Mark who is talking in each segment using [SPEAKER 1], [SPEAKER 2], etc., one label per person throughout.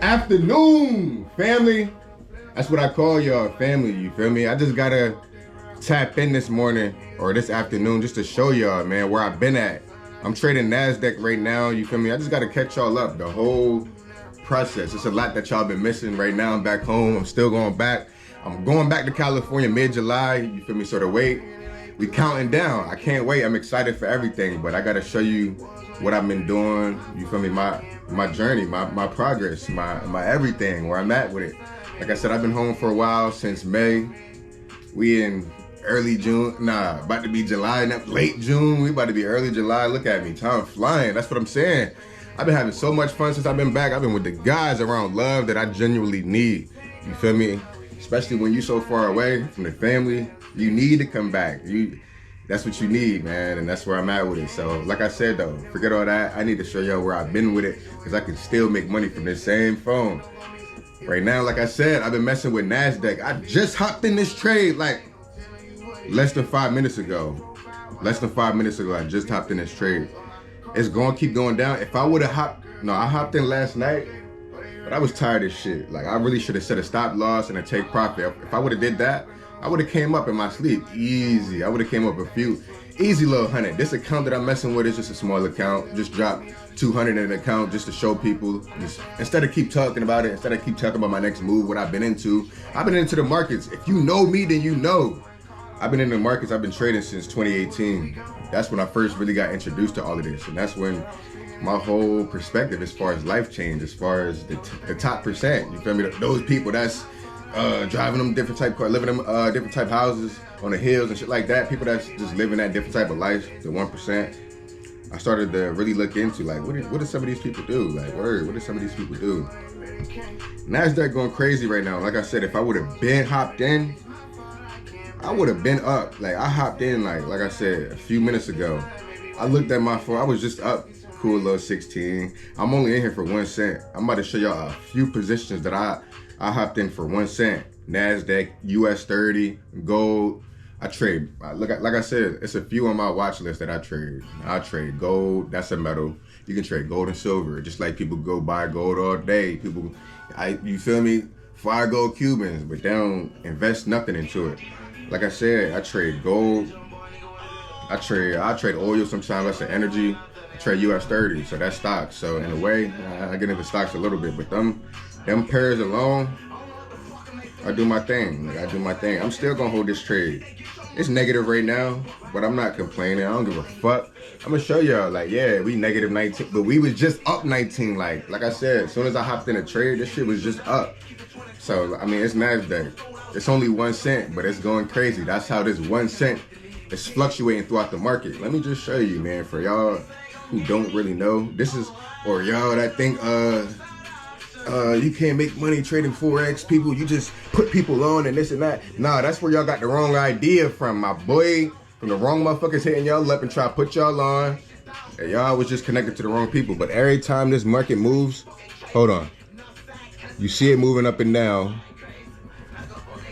[SPEAKER 1] Afternoon, family. That's what I call y'all, family, you feel me? I just gotta tap in this morning or this afternoon just to show y'all, man, where I've been at. I'm trading NASDAQ right now, you feel me? I just gotta catch y'all up, the whole process. It's a lot that y'all been missing. Right now I'm back home, I'm still going back. I'm going back to California mid-July, you feel me? So the wait, we counting down. I can't wait, I'm excited for everything, but I gotta show you what I've been doing, you feel me? My journey, my progress, my everything, where I'm at with it. Like I said, I've been home for a while, since May. We in early June, about to be July, late June. We about to be early July. Look at me, time flying. That's what I'm saying. I've been having so much fun since I've been back. I've been with the guys around love that I genuinely need. You feel me? Especially when you're so far away from the family, you need to come back. That's what you need, man, and that's where I'm at with it. So, like I said, though, forget all that. I need to show y'all where I've been with it, because I can still make money from this same phone. Right now, like I said, I've been messing with NASDAQ. I just hopped in this trade like less than 5 minutes ago. Less than 5 minutes ago, I just hopped in this trade. It's gonna keep going down. If I would've I hopped in last night, but I was tired of shit. Like, I really should have set a stop loss and a take profit. If I would've did that, I would've came up in my sleep, easy. I would've came up a few, easy little 100. This account that I'm messing with is just a small account. Just dropped 200 in an account just to show people. Just, instead of keep talking about it, instead of keep talking about my next move, what I've been into. I've been into the markets. If you know me, then you know. I've been in the markets, I've been trading since 2018. That's when I first really got introduced to all of this. And that's when my whole perspective as far as life changed, as far as the top percent. You feel me? Those people that's driving them different type cars, living in different type houses on the hills and shit like that. People that's just living that different type of life, the 1%. I started to really look into, like, what do some of these people do? Like, what do some of these people do? NASDAQ going crazy right now. Like I said, if I would have been hopped in, I would have been up. Like, I hopped in, like I said, a few minutes ago. I looked at my phone, I was just up, cool little 16. I'm only in here for 1 cent. I'm about to show y'all a few positions that I hopped in for 1 cent. NASDAQ, US 30, gold. I trade, like I said, it's a few on my watch list that I trade. I trade gold, that's a metal. You can trade gold and silver, just like people go buy gold all day. People, you feel me? Fire gold Cubans, but they don't invest nothing into it. Like I said, I trade gold. I trade oil sometimes, that's an energy. I trade US 30, so that's stocks. So in a way, I get into stocks a little bit, but them pairs alone, I do my thing. Like, I do my thing. I'm still gonna hold this trade. It's negative right now, but I'm not complaining. I don't give a fuck. I'm gonna show y'all, like, yeah, we negative 19, but we was just up 19. Like I said, as soon as I hopped in a trade, this shit was just up. So, I mean, it's NASDAQ. It's only 1 cent, but it's going crazy. That's how this 1 cent is fluctuating throughout the market. Let me just show you, man, for y'all who don't really know. This is, or y'all that think, you can't make money trading Forex, people, you just put people on and this and that. Nah, that's where y'all got the wrong idea from, my boy. From the wrong motherfuckers hitting y'all up and try to put y'all on. And y'all was just connected to the wrong people. But every time this market moves, hold on. You see it moving up and down.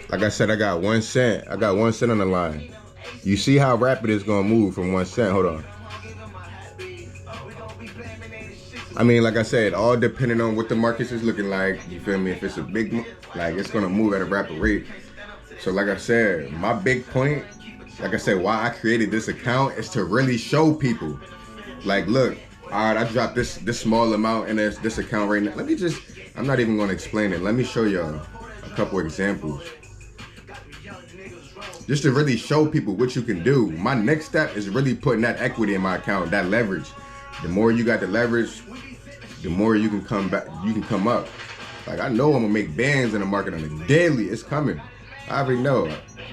[SPEAKER 1] Like I said, I got 1 cent. I got 1 cent on the line. You see how rapid it's gonna move from 1 cent. Hold on. I mean, like I said, all depending on what the markets is looking like. You feel me? If it's a big, like, it's gonna move at a rapid rate. So like I said, my big point, like I said, why I created this account is to really show people. Like, look, all right, I dropped this small amount in this account right now. Let me just, I'm not even gonna explain it. Let me show y'all a couple examples. Just to really show people what you can do. My next step is really putting that equity in my account, that leverage. The more you got the leverage, the more you can come back, you can come up. Like, I know I'm gonna make bands in the market on the daily. It's coming. I already know.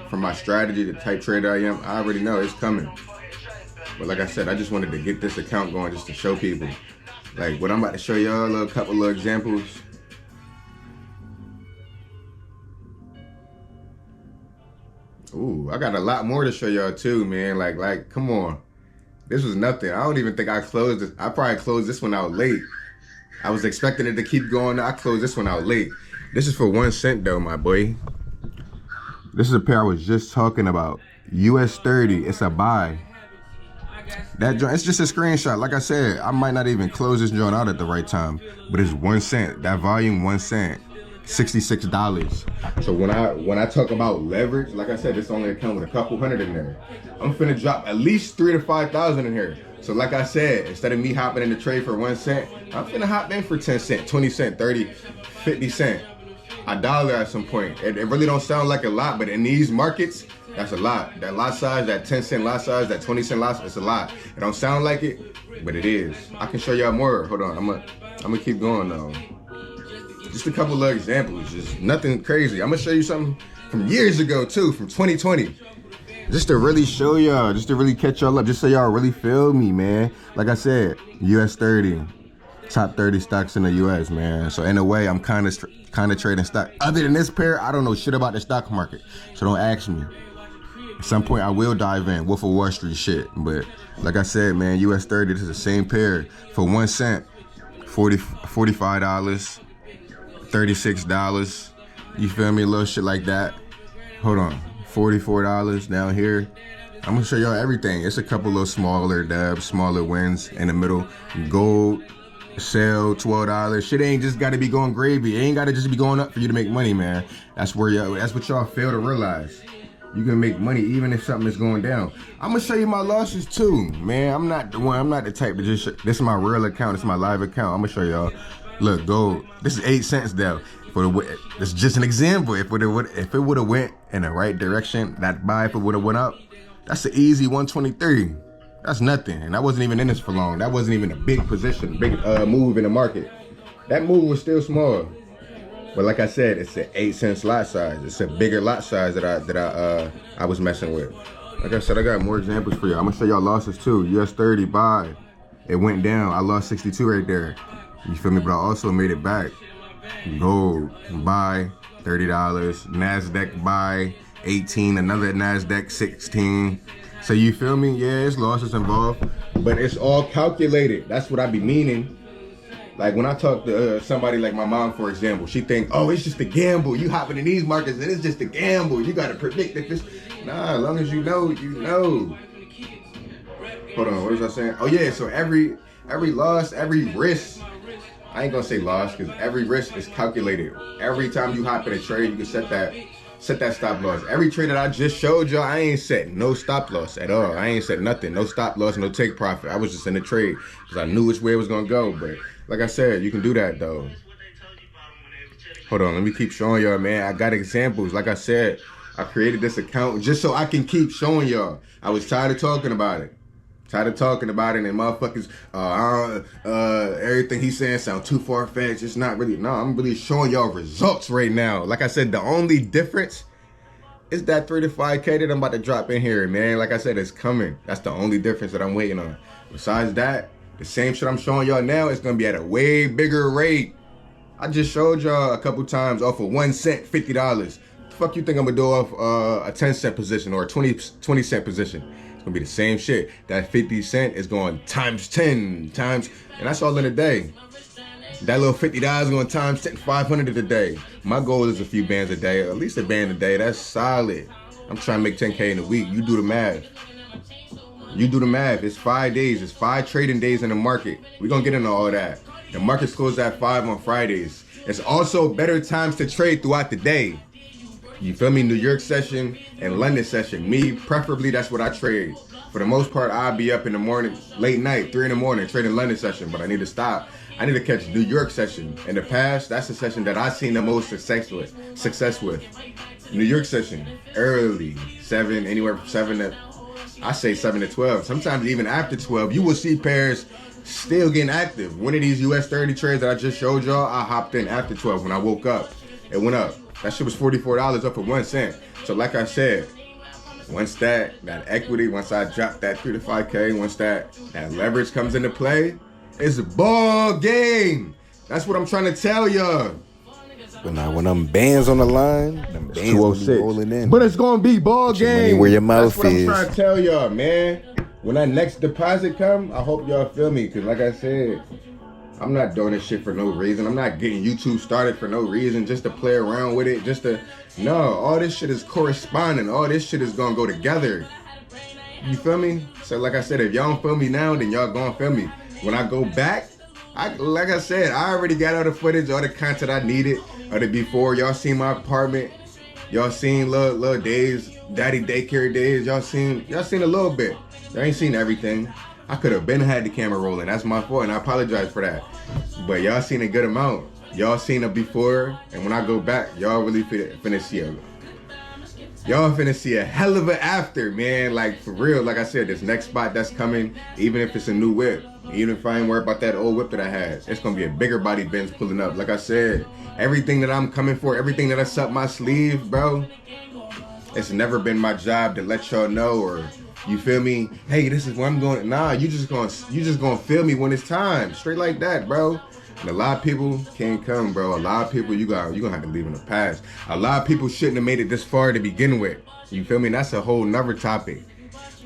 [SPEAKER 1] From my strategy, the type trader I am, I already know it's coming. But like I said, I just wanted to get this account going just to show people. Like, what I'm about to show y'all, a couple of examples. Ooh, I got a lot more to show y'all too, man. Like, come on. This was nothing. I don't even think I closed this. I probably closed this one out late. I was expecting it to keep going. I closed this one out late. This is for 1 cent though, my boy. This is a pair I was just talking about. US 30, it's a buy. That joint, it's just a screenshot. Like I said, I might not even close this joint out at the right time, but it's 1 cent. That volume, 1 cent, $66. So when I talk about leverage, like I said, this only account with a couple hundred in there. I'm finna drop at least 3,000 to 5,000 in here. So like I said, instead of me hopping in the trade for 1 cent, I'm finna hop in for 10 cent, 20 cent, 30, 50 cent, $1 at some point. It really don't sound like a lot, but in these markets, that's a lot. That lot size, that 10 cent lot size, that 20 cent lot, it's a lot. It don't sound like it, but it is. I can show y'all more. Hold on, I'm gonna keep going though. Just a couple of examples, just nothing crazy. I'm gonna show you something from years ago too, from 2020. Just to really show y'all, just to really catch y'all up, just so y'all really feel me, man. Like I said, US 30, top 30 stocks in the US, man. So in a way, I'm kind of trading stock. Other than this pair, I don't know shit about the stock market, so don't ask me. At some point, I will dive in, Wolf of Wall Street shit. But like I said, man, US 30, this is the same pair for 1 cent, $45, $36. You feel me? A little shit like that. Hold on. $44 down here. I'm gonna show y'all everything. It's a couple little smaller dubs, smaller wins in the middle. Gold, sell, $12. Shit ain't just gotta be going gravy. It ain't gotta just be going up for you to make money, man. That's what y'all fail to realize. You can make money even if something is going down. I'm gonna show you my losses too, man. I'm not the type to just this is my real account, this is my live account. I'm gonna show y'all. Look, gold. This is 8 cents though. This is just an example. If it would have went in the right direction, that buy, if it would have went up, that's an easy 123. That's nothing. And I wasn't even in this for long. That wasn't even a big position, big move in the market. That move was still small. But like I said, it's an 8 cents lot size. It's a bigger lot size that I was messing with. Like I said, I got more examples for y'all. I'm gonna show y'all losses too. US 30 buy. It went down. I lost 62 right there. You feel me? But I also made it back. Gold buy $30, NASDAQ buy 18, another NASDAQ 16. So you feel me? Yeah, it's losses involved, but it's all calculated. That's what I be meaning. Like when I talk to somebody like my mom, for example, she think, oh, it's just a gamble. You hopping in these markets and it's just a gamble. You gotta predict that this. Nah, as long as you know, you know. Hold on, what was I saying? Oh yeah, so every loss, every risk. I ain't gonna say loss because every risk is calculated. Every time you hop in a trade, you can set that stop loss. Every trade that I just showed y'all, I ain't set no stop loss at all. I ain't set nothing, no stop loss, no take profit. I was just in the trade because I knew which way it was gonna go. But like I said, you can do that though. Hold on, let me keep showing y'all, man. I got examples. Like I said, I created this account just so I can keep showing y'all. I was tired of talking about it. Tired of talking about it and motherfuckers, everything he's saying sound too far-fetched. It's not really, no, I'm really showing y'all results right now. Like I said, the only difference is that 3 to 5K that I'm about to drop in here, man. Like I said, it's coming. That's the only difference that I'm waiting on. Besides that, the same shit I'm showing y'all now is gonna be at a way bigger rate. I just showed y'all a couple times off of 1 cent, $50. The fuck you think I'm gonna do off a 10 cent position or a 20 cent position? Gonna be the same shit. That 50 cent is going times 10 times, and that's all in a day. That little $50 going times 10, 500 a day. My goal is a few bands a day, at least a band a day. That's solid. I'm trying to make 10K in a week. You do the math. You do the math. It's 5 days. It's 5 trading days in the market. We're gonna get into all that. The market's closed at 5 on Fridays. It's also better times to trade throughout the day. You feel me? New York session and London session. Me, preferably, that's what I trade. For the most part, I'll be up in the morning, late night, 3 in the morning, trading London session, but I need to stop. I need to catch New York session. In the past, that's the session that I've seen the most success with. New York session, early, 7, anywhere from 7 to, I say 7 to 12. Sometimes even after 12, you will see pairs still getting active. One of these US 30 trades that I just showed y'all, I hopped in after 12 when I woke up. It went up. That shit was $44 up for 1 cent. So like I said, once that equity, once I drop that 3 to 5K, once that leverage comes into play, it's a ball game. That's what I'm trying to tell y'all.
[SPEAKER 2] But now when them bands on the line, them bands will be rolling in.
[SPEAKER 1] But it's gonna be ball game.
[SPEAKER 2] Where your mouth
[SPEAKER 1] That's what
[SPEAKER 2] is.
[SPEAKER 1] I'm trying to tell y'all, man. When that next deposit come, I hope y'all feel me. Cause like I said, I'm not doing this shit for no reason. I'm not getting YouTube started for no reason, just to play around with it, no, all this shit is corresponding. All this shit is gonna go together. You feel me? So like I said, if y'all don't feel me now, then y'all gonna feel me. When I go back, like I said, I already got all the footage, all the content I needed of the before. Y'all seen my apartment. Y'all seen little days, daddy daycare days. Y'all seen a little bit. Y'all ain't seen everything. I could have been had the camera rolling. That's my fault, and I apologize for that. But y'all seen a good amount. Y'all seen it before, and when I go back, y'all really finna see it. Y'all finna see a hell of a after, man. Like, for real, like I said, this next spot that's coming, even if it's a new whip, even if I ain't worried about that old whip that I had, it's gonna be a bigger body Benz pulling up. Like I said, everything that I'm coming for, everything that I up my sleeve, bro, it's never been my job to let y'all know, or you feel me? Hey, this is where I'm going. Nah, you just gonna feel me when it's time. Straight like that, bro. And a lot of people can't come, bro. A lot of people you gonna have to leave in the past. A lot of people shouldn't have made it this far to begin with. You feel me? And that's a whole nother topic.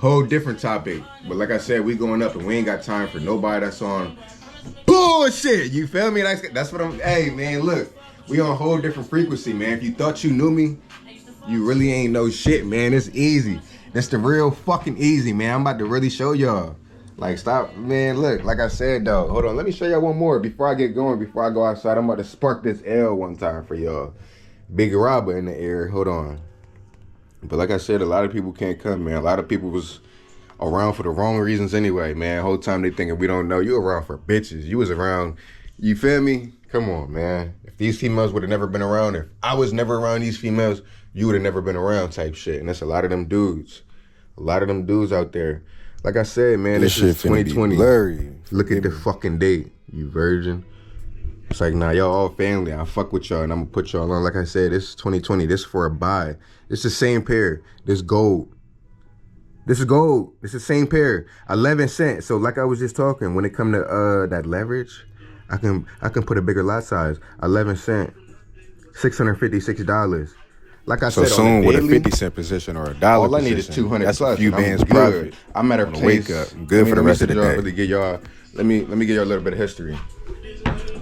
[SPEAKER 1] Whole different topic. But like I said, we going up and we ain't got time for nobody that's on bullshit. You feel me? That's what I'm, hey man, look. We on a whole different frequency, man. If you thought you knew me, you really ain't know shit, man. It's easy. That's the real fucking easy, man. I'm about to really show y'all. Like, stop, man, look, like I said, though. Hold on, let me show y'all one more before I get going, before I go outside. I'm about to spark this L one time for y'all. Big Robber in the air, hold on. But like I said, a lot of people can't come, man. A lot of people was around for the wrong reasons anyway, man. Whole time they thinking we don't know. You around for bitches. You was around, you feel me? Come on, man. If these females would have never been around, if I was never around these females, you would have never been around type shit. And that's a lot of them dudes. A lot of them dudes out there. Like I said, man, this is 2020. Look at the fucking date, you virgin. It's like, nah, y'all all family. I fuck with y'all and I'm gonna put y'all on. Like I said, this is 2020. This is for a buy. This is the same pair. This gold. This is gold. It's the same pair. 11 cents. So like I was just talking, when it come to that leverage, I can put a bigger lot size. 11 cents. $656. Like I said,
[SPEAKER 2] soon with a 50-cent position or a dollar
[SPEAKER 1] all I
[SPEAKER 2] position,
[SPEAKER 1] need is 200
[SPEAKER 2] that's
[SPEAKER 1] plus.
[SPEAKER 2] a few bands profit.
[SPEAKER 1] I'm at a place.
[SPEAKER 2] Wake up. I'm good for the rest of the day.
[SPEAKER 1] Really get y'all. Let me give y'all a little bit of history.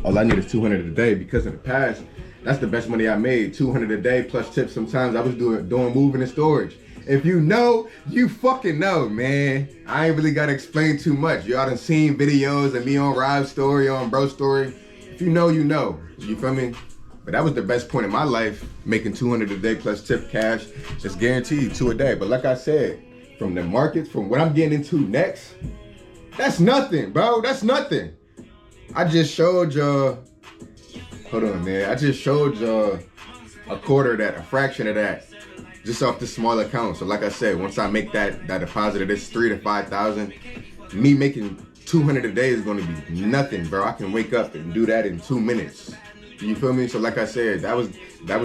[SPEAKER 1] All I need is 200 a day because in the past, that's the best money I made. 200 a day plus tips. Sometimes I was doing moving and storage. If you know, you fucking know, man. I ain't really gotta explain too much. Y'all done seen videos of me on Rob's story, on Bro's story. If you know, you know. You feel me? But that was the best point in my life, making 200 a day plus tip cash. It's guaranteed 2 a day. But like I said, from the markets, from what I'm getting into next, that's nothing, bro. That's nothing. I just showed y'all, hold on, man. I just showed y'all a quarter of that, a fraction of that, just off the small account. So like I said, once I make that deposit of this 3,000 to 5,000, me making 200 a day is gonna be nothing, bro. I can wake up and do that in 2 minutes. You feel me? So like I said, that was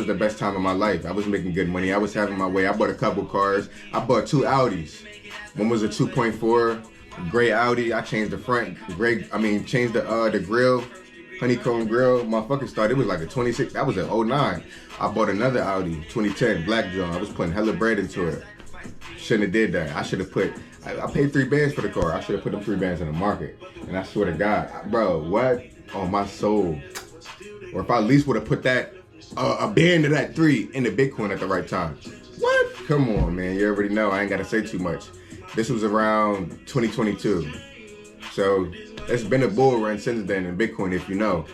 [SPEAKER 1] the best time of my life. I was making good money. I was having my way. I bought a couple cars. I bought 2 Audis. One was a 2.4 gray Audi. I changed the front, changed the grill, honeycomb grill. Motherfucker started, it was like a 26. That was an 09. I bought another Audi, 2010, black John. I was putting hella bread into it. Shouldn't have did that. I should have put, I paid 3 bands for the car. I should have put them 3 bands in the market. And I swear to God, bro, what? On my soul. Or if I at least would have put that, a band of that 3 in the Bitcoin at the right time. What? Come on, man. You already know. I ain't got to say too much. This was around 2022. So it's been a bull run since then in Bitcoin, if you know.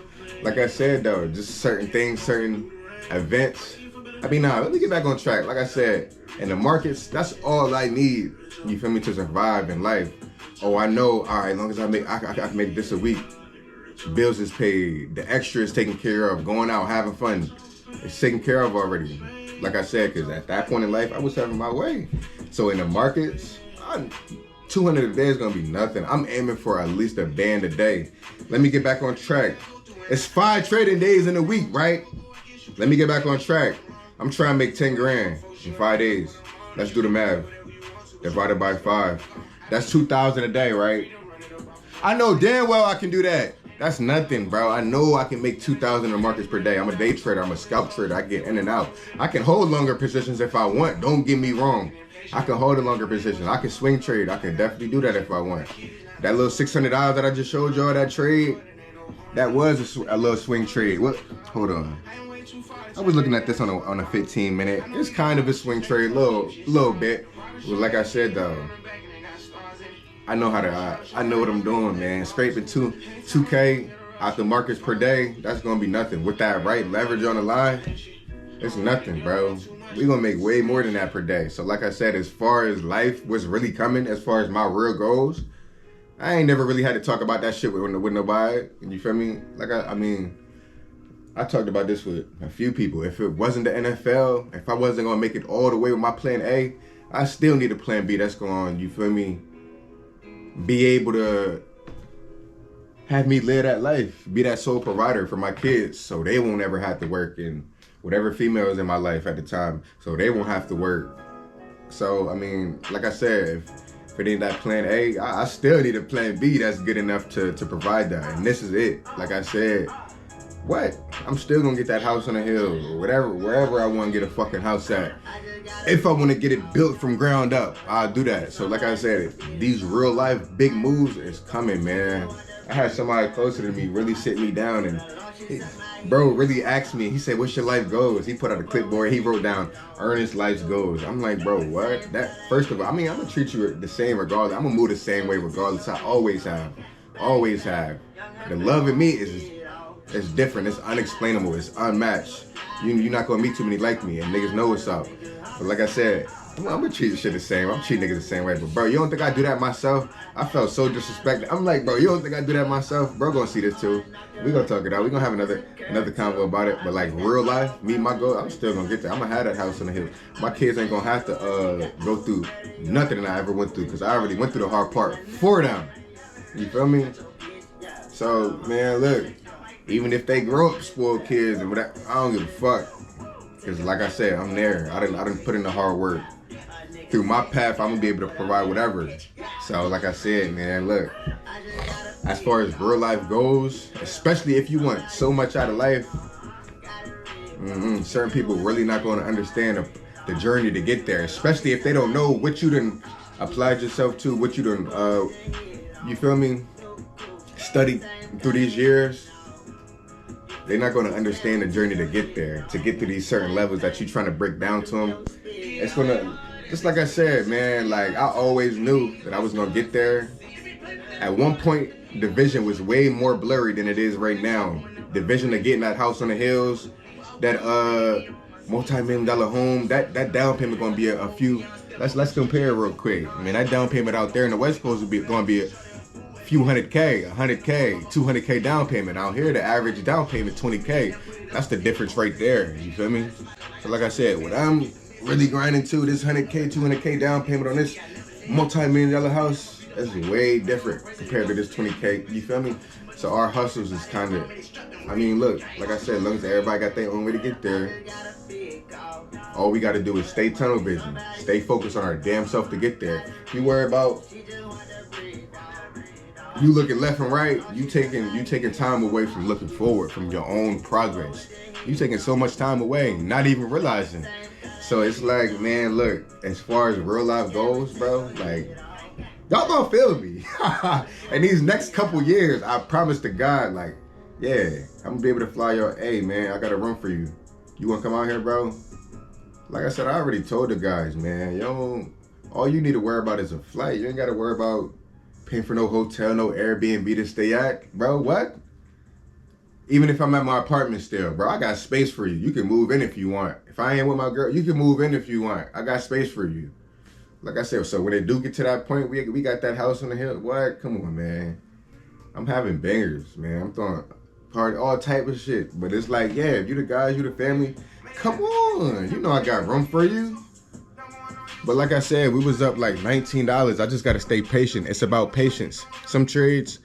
[SPEAKER 1] Like I said, though, just certain things, certain events. Let me get back on track. Like I said, in the markets, that's all I need, you feel me, to survive in life. Oh, I know, all right, as long as I can make this a week. Bills is paid, the extra is taken care of, going out, having fun, it's taken care of already. Like I said, because at that point in life, I was having my way. So in the markets, 200 a day is going to be nothing. I'm aiming for at least a band a day. Let me get back on track. It's 5 trading days in a week, right? Let me get back on track. I'm trying to make 10 grand in 5 days. Let's do the math. Divided by 5. That's 2,000 a day, right? I know damn well I can do that. That's nothing, bro. I know I can make 2,000 in the markets per day. I'm a day trader. I'm a scalp trader. I get in and out. I can hold longer positions if I want. Don't get me wrong. I can hold a longer position. I can swing trade. I can definitely do that if I want. That little $600 that I just showed y'all, that trade, that was a little swing trade. What? Hold on. I was looking at this on a 15-minute. It's kind of a swing trade, little bit. But like I said though, I know I know what I'm doing, man. Scraping 2K out the markets per day, that's gonna be nothing. With that right leverage on the line, it's nothing, bro. We gonna make way more than that per day. So like I said, as far as life, what's really coming, as far as my real goals, I ain't never really had to talk about that shit with nobody. And you feel me? Like I mean, I talked about this with a few people. If it wasn't the NFL, if I wasn't gonna make it all the way with my plan A, I still need a plan B that's going, you feel me, be able to have me live that life, be that sole provider for my kids so they won't ever have to work, and whatever females in my life at the time, so they won't have to work. So, I mean, like I said, if it ain't that plan A, I still need a plan B that's good enough to provide that. And this is it. Like I said, I'm still gonna get that house on the hill, or wherever I wanna get a fucking house at. If I wanna get it built from ground up, I'll do that. So like I said, these real life big moves is coming, man. I had somebody closer to me really sit me down and bro really asked me, he said, what's your life goals? He put out a clipboard, he wrote down Ernest life's goals. I'm like, bro, what? That, first of all, I mean, I'm gonna treat you the same regardless. I'm gonna move the same way regardless. I always have. The love in me is different, it's unexplainable, it's unmatched. You're not gonna meet too many like me, and niggas know what's up. But like I said, I'm gonna treat shit the same. I'm treating niggas the same way. But bro, you don't think I do that myself? I felt so disrespected. I'm like, bro, you don't think I do that myself? Bro gonna see this too. We gonna talk it out. We gonna have another convo about it. But like real life, me, my goal, I'm still gonna get there. I'm gonna have that house on the hill. My kids ain't gonna have to go through nothing that I ever went through, because I already went through the hard part for them. You feel me? So man, look, even if they grow up spoiled kids and whatever, I don't give a fuck. Cause like I said, I'm there. I didn't put in the hard work. Through my path, I'm gonna be able to provide whatever. So like I said, man, look, as far as real life goes, especially if you want so much out of life, certain people really not gonna understand the journey to get there, especially if they don't know what you done applied yourself to, what you done, you feel me, studied through these years. They're not gonna understand the journey to get there, to get to these certain levels that you're trying to break down to them. It's gonna, just like I said, man, like I always knew that I was gonna get there. At one point, the vision was way more blurry than it is right now. The vision of getting that house on the hills, that multi-million-dollar home, that down payment gonna be a few. Let's compare real quick. I mean, that down payment out there in the West Coast would be gonna be a few $100K, $100K, $200K down payment. Out here, the average down payment $20K. That's the difference right there. You feel me? So like I said, what I'm really grinding to, this $100K, $200K down payment on this multi-million-dollar house, that's way different compared to this $20K. You feel me? So our hustles is kind of, I mean, look, like I said, as long as everybody got their own way to get there, all we got to do is stay tunnel vision, stay focused on our damn self to get there. You worry about you looking left and right, you taking time away from looking forward, from your own progress. You taking so much time away, not even realizing. So it's like, man, look, as far as real life goes, bro, like, y'all gonna feel me. And these next couple years, I promise to God, like, yeah, I'm gonna be able to fly your, hey, man, I got a room for you. You wanna come out here, bro? Like I said, I already told the guys, man, all you need to worry about is a flight. You ain't gotta worry about paying for no hotel, no Airbnb to stay at. Bro, what? Even if I'm at my apartment still, bro, I got space for you. You can move in if you want. If I ain't with my girl, you can move in if you want. I got space for you. Like I said, so when they do get to that point, we got that house on the hill. What? Come on, man. I'm having bangers, man. I'm throwing party, all type of shit. But it's like, yeah, if you the guys, you the family, come on. You know I got room for you. But like I said, we was up like $19. I just got to stay patient. It's about patience. Some trades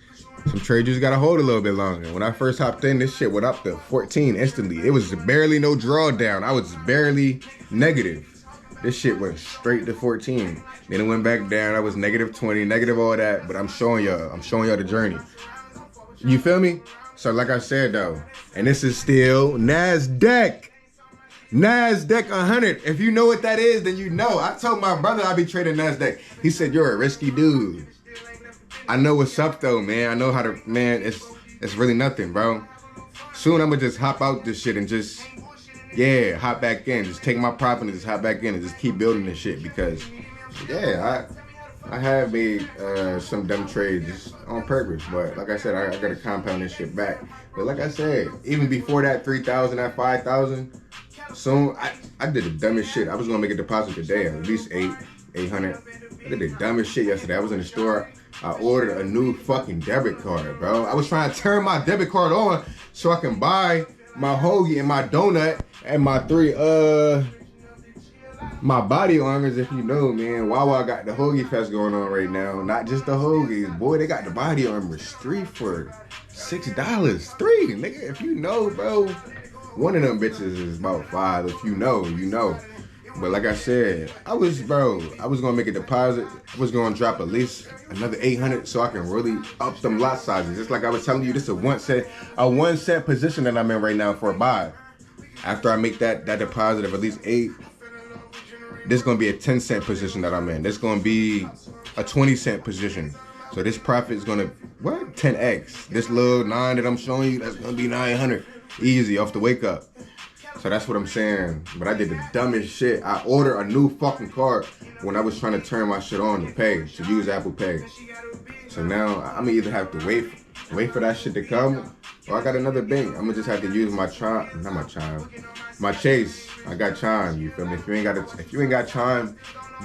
[SPEAKER 1] you just got to hold a little bit longer. When I first hopped in, this shit went up to 14 instantly. It was barely no drawdown. I was barely negative. This shit went straight to 14. Then it went back down. I was negative 20, negative all that. But I'm showing y'all the journey. You feel me? So like I said though, and this is still NASDAQ 100. If you know what that is, then you know. I told my brother I be trading NASDAQ. He said, you're a risky dude. I know what's up though, man. I know how to, man, it's really nothing, bro. Soon I'm gonna just hop out this shit and just yeah, hop back in. Just take my profit and just hop back in and just keep building this shit because, yeah, I have made some dumb trades just on purpose, but like I said, I gotta compound this shit back. But like I said, even before that 3,000, that 5,000, soon I did the dumbest shit. I was gonna make a deposit today, at least 800. I did the dumbest shit yesterday. I was in the store. I ordered a new fucking debit card, bro. I was trying to turn my debit card on so I can buy my hoagie and my donut and my my body armors. If you know, man, Wawa got the Hoagie Fest going on right now. Not just the hoagies, boy. They got the body armors 3 for $6. 3, nigga. If you know, bro, one of them bitches is about 5. If you know, you know. But like I said, I was gonna make a deposit. I was gonna drop at least another 800 so I can really up them lot sizes. Just like I was telling you, this is a 1 cent position that I'm in right now for a buy. After I make that deposit of at least 8, this is gonna be a 10 cent position that I'm in. This is gonna be a 20 cent position. So this profit is gonna 10x. This little 9 that I'm showing you, that's gonna be 900 easy off the wake up. So that's what I'm saying. But I did the dumbest shit. I ordered a new fucking card when I was trying to turn my shit on to pay, to use Apple Pay. So now I'm gonna either have to wait for that shit to come, or I got another bank. I'm gonna just have to use my my Chase. I got Chime. You feel me? If you ain't got Chime,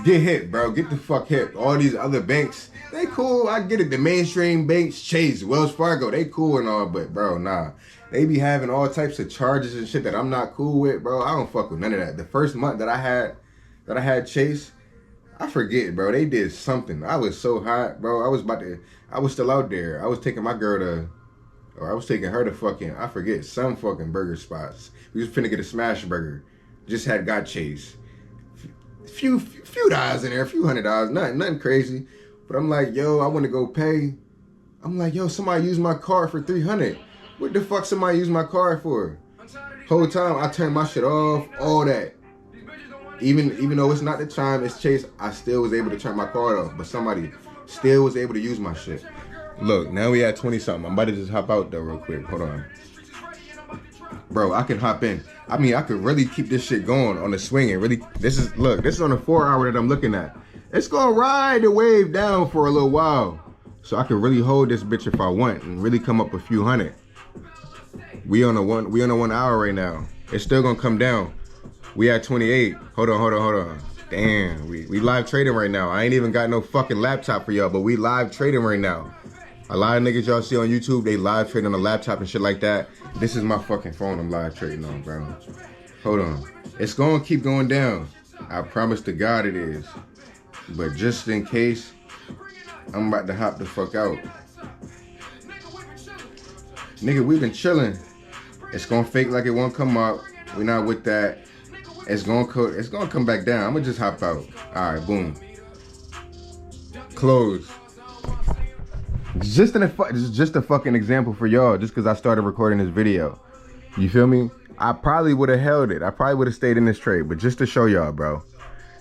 [SPEAKER 1] get hit, bro. Get the fuck hit. All these other banks, they cool. I get it. The mainstream banks, Chase, Wells Fargo, they cool and all, but bro, nah. They be having all types of charges and shit that I'm not cool with, bro. I don't fuck with none of that. The first month that I had Chase, I forget, bro. They did something. I was so hot, bro. I was still out there. I was taking my girl I was taking her to fucking, I forget, some fucking burger spots. We was finna get a smash burger. Just got Chase. Few dollars in there, a few $100. Nothing crazy. But I'm like, yo, I want to go pay. I'm like, yo, somebody used my card for $300. What the fuck somebody use my card for? Whole time I turned my shit off, all that. Even though it's not the Chime, it's Chase, I still was able to turn my card off. But somebody still was able to use my shit. Look, now we at 20 something. I'm about to just hop out though real quick. Hold on. Bro, I can hop in. I mean, I could really keep this shit going on the swing and really, this is on a 4 hour that I'm looking at. It's gonna ride the wave down for a little while. So I can really hold this bitch if I want and really come up a few hundred. We on a 1 hour right now. It's still gonna come down. We at 28. Hold on. Damn, we live trading right now. I ain't even got no fucking laptop for y'all, but we live trading right now. A lot of niggas y'all see on YouTube, they live trading on a laptop and shit like that. This is my fucking phone I'm live trading on, bro. Hold on. It's gonna keep going down. I promise to God it is. But just in case, I'm about to hop the fuck out. Nigga, we been chilling. It's gonna fake like it won't come up. We not with that. It's gonna come back down. I'm gonna just hop out. All right, boom. Close. Just a fucking example for y'all. Just because I started recording this video. You feel me? I probably would have held it. I probably would have stayed in this trade. But just to show y'all, bro.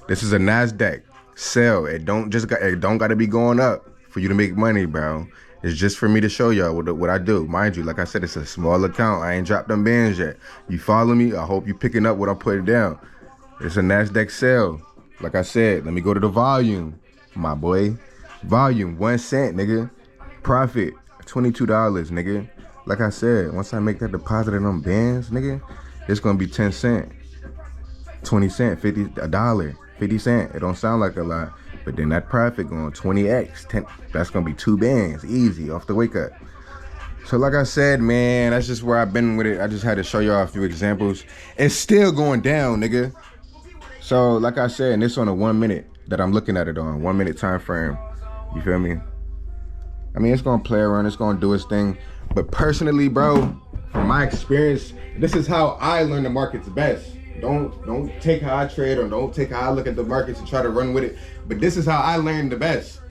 [SPEAKER 1] This is a NASDAQ sell. It don't gotta be going up for you to make money, bro. It's just for me to show y'all what I do. Mind you, like I said, it's a small account. I ain't dropped them bands yet. You follow me? I hope you picking up what I'm putting down. It's a NASDAQ sell. Like I said, let me go to the volume, my boy. Volume, 1 cent, nigga. Profit, $22, nigga. Like I said, once I make that deposit in them bands, nigga, it's gonna be 10 cent, 20 cent, $1, 50 cent. It don't sound like a lot. But then that profit going 20x, 10, that's gonna be 2 bands, easy, off the wake up. So like I said, man, that's just where I've been with it. I just had to show y'all a few examples. It's still going down, nigga. So like I said, and this on a 1 minute that I'm looking at it on, 1 minute time frame. You feel me? I mean, it's gonna play around, it's gonna do its thing. But personally, bro, from my experience, this is how I learn the markets best. Don't take how I trade or don't take how I look at the markets and try to run with it. But this is how I learn the best.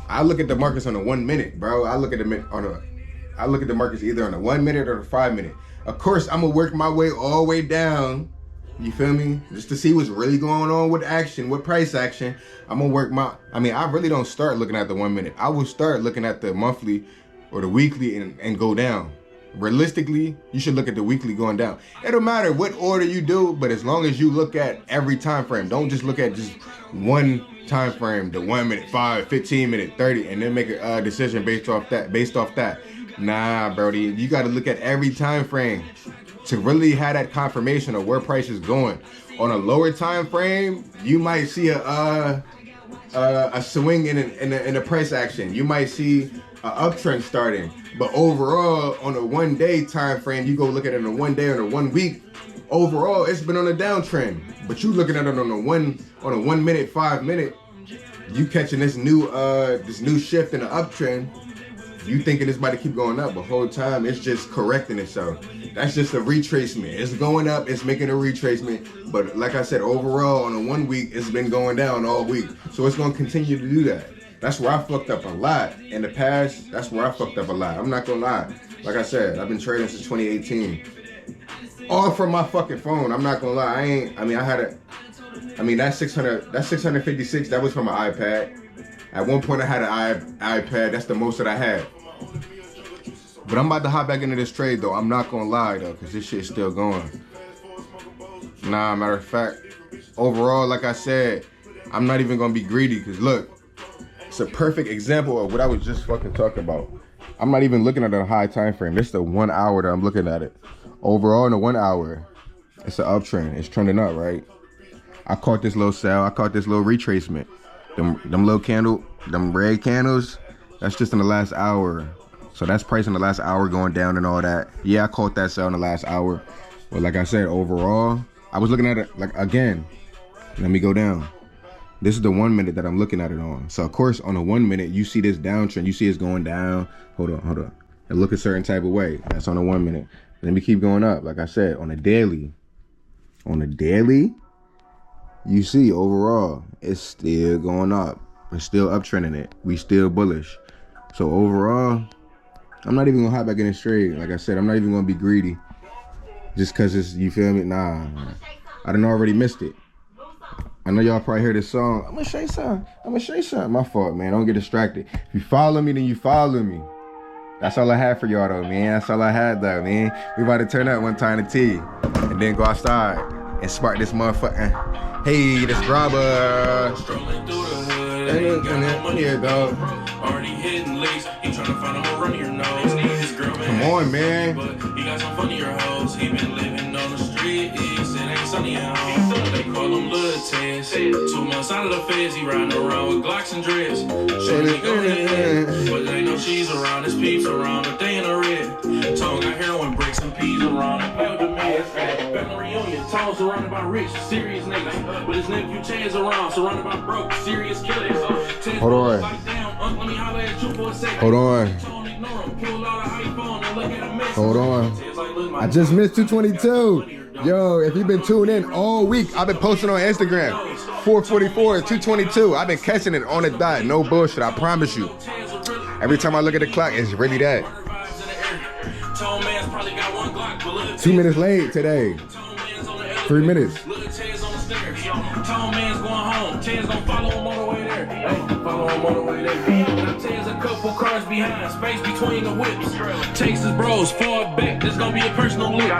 [SPEAKER 1] I look at the markets on a 1 minute, bro. I look at the markets either on a 1 minute or a 5 minute. Of course, I'm gonna work my way all the way down. You feel me? Just to see what's really going on with action, with price action. I'm gonna work I really don't start looking at the 1 minute. I will start looking at the monthly or the weekly and go down. realistically, you should look at the weekly going down. It don't matter what order you do, but as long as you look at every time frame, don't just look at just one time frame, the 1 minute, 5, 15 minute, 30, and then make a decision based off that. Nah, Brody, you got to look at every time frame to really have that confirmation of where price is going. On a lower time frame, you might see a swing in the price action. You might see an uptrend starting. But overall, on a 1 day time frame, you go look at it on a 1 day or a 1 week. Overall, it's been on a downtrend. But you looking at it on a 1 minute, 5 minute, you catching this new shift in the uptrend. You thinking it's about to keep going up, but whole time it's just correcting itself. That's just a retracement. It's going up, it's making a retracement. But like I said, overall on a 1 week, it's been going down all week. So it's gonna continue to do that. That's where I fucked up a lot. In the past, that's where I fucked up a lot. I'm not gonna lie. Like I said, I've been trading since 2018. All from my fucking phone. I'm not gonna lie. That 656, that was from my iPad. At one point I had an iPad. That's the most that I had. But I'm about to hop back into this trade though. I'm not gonna lie though, cause this shit's still going. Nah, matter of fact, overall, like I said, I'm not even gonna be greedy, cause look, it's a perfect example of what I was just fucking talking about. I'm not even looking at a high time frame. This is the 1 hour that I'm looking at it. Overall, in the 1 hour, it's an uptrend. It's trending up, right? I caught this little sell. I caught this little retracement. Them little candle, them red candles, that's just in the last hour. So that's price in the last hour going down and all that. Yeah, I caught that sell in the last hour. But like I said, overall, I was looking at it, like, again, let me go down. This is the 1 minute that I'm looking at it on. So of course, on a 1 minute, you see this downtrend. You see it's going down. Hold on. It look a certain type of way. That's on a 1 minute. Let me keep going up. Like I said, on a daily, you see overall, it's still going up. We're still uptrending it. We still bullish. So overall, I'm not even gonna hop back in this trade. Like I said, I'm not even gonna be greedy. Just cause it's, you feel me? Nah, I done already missed it. I know y'all probably heard this song. I'm gonna show you something. My fault, man. Don't get distracted. If you follow me, then you follow me. That's all I had for y'all though, man. That's all I had though, man. We about to turn up one time to tea. And then go outside and spark this motherfucker. Hey, this grabber.
[SPEAKER 3] Strolling through the hood, ain't got no money, dog. Already hitting licks, he tryna find a hole run your nose. This girl,
[SPEAKER 1] come on, man.
[SPEAKER 3] But he got some funnier hoes. He been living on the street, it ain't sunny at home. They call him Lil Tess. 2 months out of the feds, he riding around with Glocks and dreads. Shorty go ahead, but they know she's around. His peeps around, but they in a red. Tone got heroin bricks and peas around. And play with the meds. Family reunion, Tone surrounded by rich, serious niggas. But his nephew Chaz around, surrounded by broke, serious killers.
[SPEAKER 1] Hold on. Hold on. I just missed 222. Yo, if you've been tuned in all week, I've been posting on Instagram. 444, 222. I've been catching it on the dot. No bullshit, I promise you. Every time I look at the clock, it's really that. 2 minutes late today. 3 minutes. Tall man's going home. Ted's gonna follow him on the way there. Follow him on the way there. Now Ted's a couple cars behind, space between the whips. Texas bros, fall back. There's gonna be a personal look.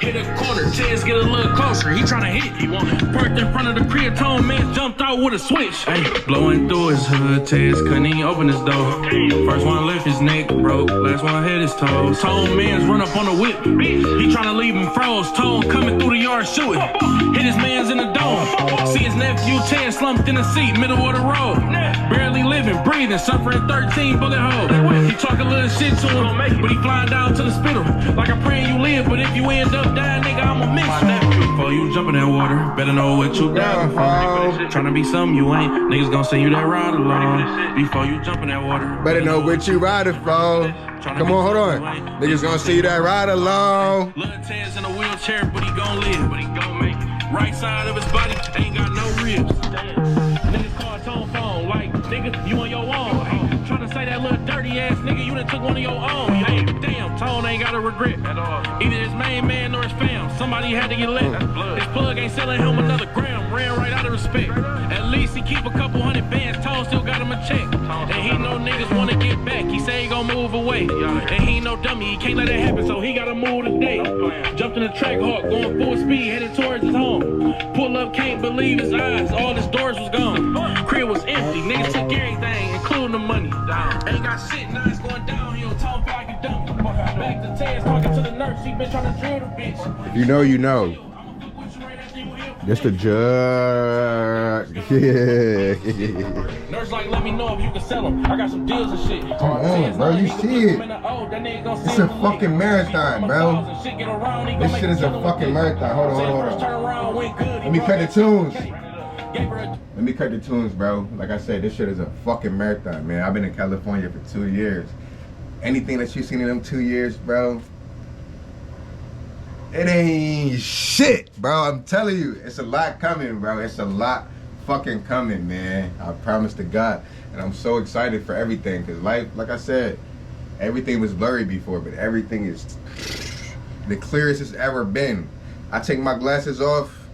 [SPEAKER 1] Hit a corner. Ted's get a little closer. He tryna hit. He want it. Parked in front of the crib. Tall man jumped out with a switch. Hey, blowing through his hood. Ted's couldn't even open his door. First one left his neck broke. Last one hit his toes. Tall man's run up on the whip. He tryna leave him froze. Tone coming through the yard shooting. Hit his man's in the dome. See his nephew Ted slumped in the seat, middle of the road. Barely living, breathing, suffering 13 bullet holes. He talk a little shit to him, but he flying down to the spittle. Like I'm praying you live, but if you end up dying, nigga, I'ma miss you. Before you jump in that water, better know what you down for. Tryna be something you ain't, niggas gonna send you that ride along. Before you jump in that water, better know what you riding for. Come on, hold on. Niggas gonna see that ride along. Lil' Ted's in a wheelchair, but he gon' live, but he gon' make it. Right side of his body ain't got no ribs. Niggas call Tone phone like, nigga, you on your own. Tryna say that little dirty ass nigga, you done took one of your own. Hey, damn, Tone ain't got a regret at all. Either his main man or his fam.
[SPEAKER 3] somebody had to get lit. His plug ain't selling him another gram, ran right out of respect. At least he keep a couple hundred bands, Tone still got him a check. And he know niggas wanna get back, he say he gon' move away. And he no dummy, he can't let it happen, so he gotta move today. Jumped in the track hawk, going full speed, headed towards his home. Pull up, can't believe his eyes, all his doors was gone. Crib was empty, niggas took everything, including the money. Ain't got shit, now it's going downhill, Tone feel like a dummy. Back to Taz, talking to the nurse, she been trying to drill the bitch.
[SPEAKER 1] You know, you know. Just the judge. Yeah.
[SPEAKER 3] Nurse like, let me know if you can sell them. I got some deals and shit.
[SPEAKER 1] Come on, bro. You see it. It's a fucking marathon, bro. This shit is a fucking marathon. Hold on. Let me cut the tunes. Let me cut the tunes, bro. Like I said, this shit is a fucking marathon, man. I've been in California for 2 years. Anything that you seen in them 2 years, bro, it ain't shit, bro. I'm telling you, it's a lot coming, bro. It's a lot fucking coming, man. I promise to God. And I'm so excited for everything, because life, like I said, everything was blurry before, but everything is the clearest it's ever been. I take my glasses off,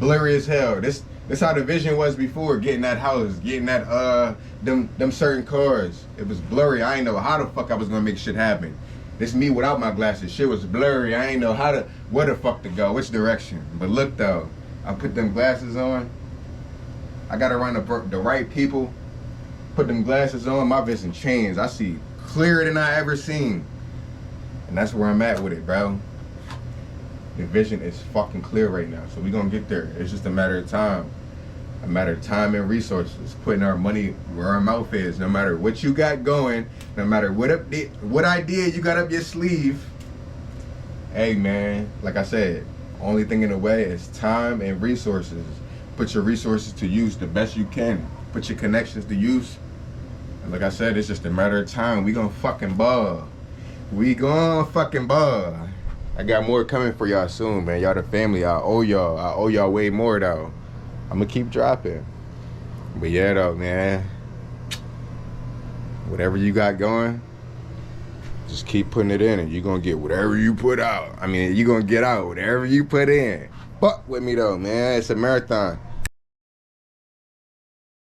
[SPEAKER 1] blurry as hell. This how the vision was before, getting that house, getting that them certain cars. It was blurry. I ain't know how the fuck I was gonna make shit happen. This me without my glasses. Shit was blurry. I ain't know where the fuck to go, which direction. But look though, I put them glasses on. I got around the right people. Put them glasses on, my vision changed. I see clearer than I ever seen. And that's where I'm at with it, bro. The vision is fucking clear right now. So we gonna get there. It's just a matter of time. A matter of time and resources. Putting our money where our mouth is. No matter what you got going, no matter what idea you got up your sleeve. Hey man, like I said, only thing in the way is time and resources. Put your resources to use the best you can. Put your connections to use. And like I said, it's just a matter of time. We gonna fucking ball. We gonna fucking ball. I got more coming for y'all soon, man. Y'all the family. I owe y'all way more though. I'm gonna keep dropping. But yeah though, man. Whatever you got going, just keep putting it in and you're gonna get whatever you put out. I mean, you're gonna get out whatever you put in. Fuck with me though, man. It's a marathon.